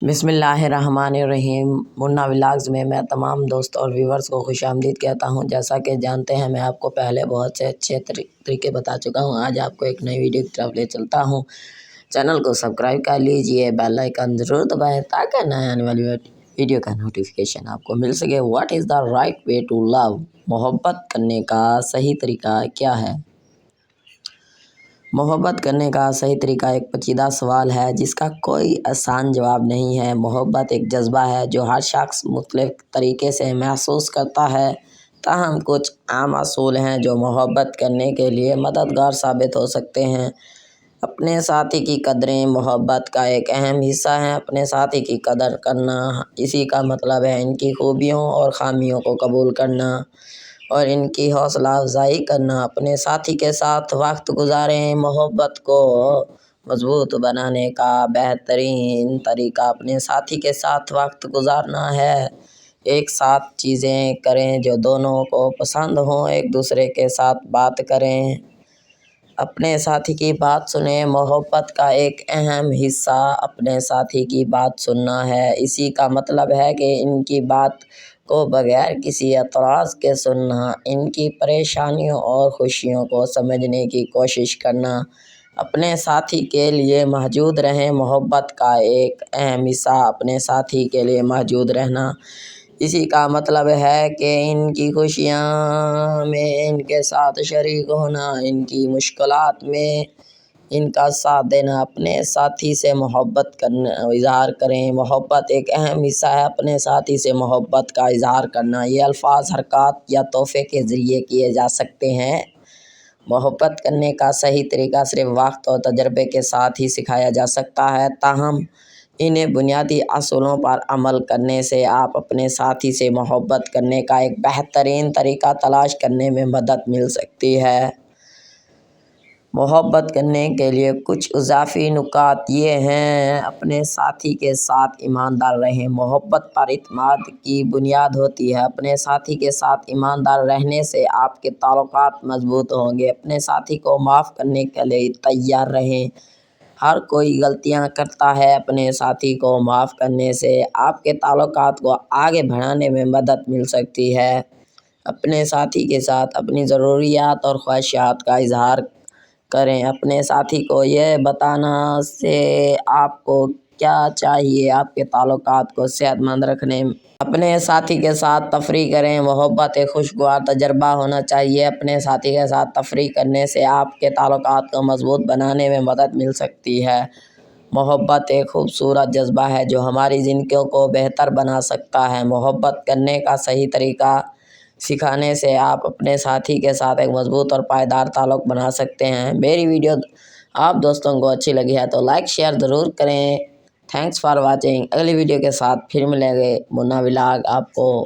بسم اللہ الرحمن الرحیم۔ منا ولاگز میں تمام دوستوں اور ویورز کو خوش آمدید کہتا ہوں۔ جیسا کہ جانتے ہیں میں آپ کو پہلے بہت سے اچھے طریقے بتا چکا ہوں۔ آج آپ کو ایک نئی ویڈیو کی طرف لے چلتا ہوں۔ چینل کو سبسکرائب کر لیجئے، بیل آئیکن ضرور دبائیں تاکہ نئے آنے والی ویڈیو کا نوٹیفیکیشن آپ کو مل سکے۔ What is the right way to love? محبت کرنے کا صحیح طریقہ کیا ہے؟ محبت کرنے کا صحیح طریقہ ایک پیچیدہ سوال ہے جس کا کوئی آسان جواب نہیں ہے۔ محبت ایک جذبہ ہے جو ہر شخص مختلف طریقے سے محسوس کرتا ہے۔ تاہم کچھ عام اصول ہیں جو محبت کرنے کے لیے مددگار ثابت ہو سکتے ہیں۔ اپنے ساتھی کی قدریں محبت کا ایک اہم حصہ ہیں۔ اپنے ساتھی کی قدر کرنا، اسی کا مطلب ہے ان کی خوبیوں اور خامیوں کو قبول کرنا اور ان کی حوصلہ افزائی کرنا۔ اپنے ساتھی کے ساتھ وقت گزاریں۔ محبت کو مضبوط بنانے کا بہترین طریقہ اپنے ساتھی کے ساتھ وقت گزارنا ہے۔ ایک ساتھ چیزیں کریں جو دونوں کو پسند ہوں۔ ایک دوسرے کے ساتھ بات کریں۔ اپنے ساتھی کی بات سنیں۔ محبت کا ایک اہم حصہ اپنے ساتھی کی بات سننا ہے۔ اسی کا مطلب ہے کہ ان کی بات کو بغیر کسی اعتراض کے سننا، ان کی پریشانیوں اور خوشیوں کو سمجھنے کی کوشش کرنا۔ اپنے ساتھی کے لیے موجود رہیں۔ محبت کا ایک اہم حصہ اپنے ساتھی کے لیے موجود رہنا۔ اسی کا مطلب ہے کہ ان کی خوشیوں میں ان کے ساتھ شریک ہونا، ان کی مشکلات میں ان کا ساتھ دینا۔ اپنے ساتھی سے محبت کرنا اظہار کریں۔ محبت ایک اہم حصہ ہے اپنے ساتھی سے محبت کا اظہار کرنا۔ یہ الفاظ، حرکات یا تحفے کے ذریعے کیے جا سکتے ہیں۔ محبت کرنے کا صحیح طریقہ صرف وقت اور تجربے کے ساتھ ہی سکھایا جا سکتا ہے۔ تاہم انہیں بنیادی اصولوں پر عمل کرنے سے آپ اپنے ساتھی سے محبت کرنے کا ایک بہترین طریقہ تلاش کرنے میں مدد مل سکتی ہے۔ محبت کرنے کے لیے کچھ اضافی نکات یہ ہیں۔ اپنے ساتھی کے ساتھ ایماندار رہیں۔ محبت پر اعتماد کی بنیاد ہوتی ہے۔ اپنے ساتھی کے ساتھ ایماندار رہنے سے آپ کے تعلقات مضبوط ہوں گے۔ اپنے ساتھی کو معاف کرنے کے لیے تیار رہیں۔ ہر کوئی غلطیاں کرتا ہے۔ اپنے ساتھی کو معاف کرنے سے آپ کے تعلقات کو آگے بڑھانے میں مدد مل سکتی ہے۔ اپنے ساتھی کے ساتھ اپنی ضروریات اور خواہشات کا اظہار کریں۔ اپنے ساتھی کو یہ بتانا سے آپ کو کیا چاہیے آپ کے تعلقات کو صحت مند رکھنے میں۔ اپنے ساتھی کے ساتھ تفریح کریں۔ محبت ایک خوشگوار تجربہ ہونا چاہیے۔ اپنے ساتھی کے ساتھ تفریح کرنے سے آپ کے تعلقات کو مضبوط بنانے میں مدد مل سکتی ہے۔ محبت ایک خوبصورت جذبہ ہے جو ہماری زندگیوں کو بہتر بنا سکتا ہے۔ محبت کرنے کا صحیح طریقہ سکھانے سے آپ اپنے ساتھی کے ساتھ ایک مضبوط اور پائیدار تعلق بنا سکتے ہیں۔ میری ویڈیو آپ دوستوں کو اچھی لگی ہے تو لائک شیئر ضرور کریں۔ Thanks for watching. اگلی ویڈیو کے ساتھ پھر ملیں گے۔ منا ولاگ آپ کو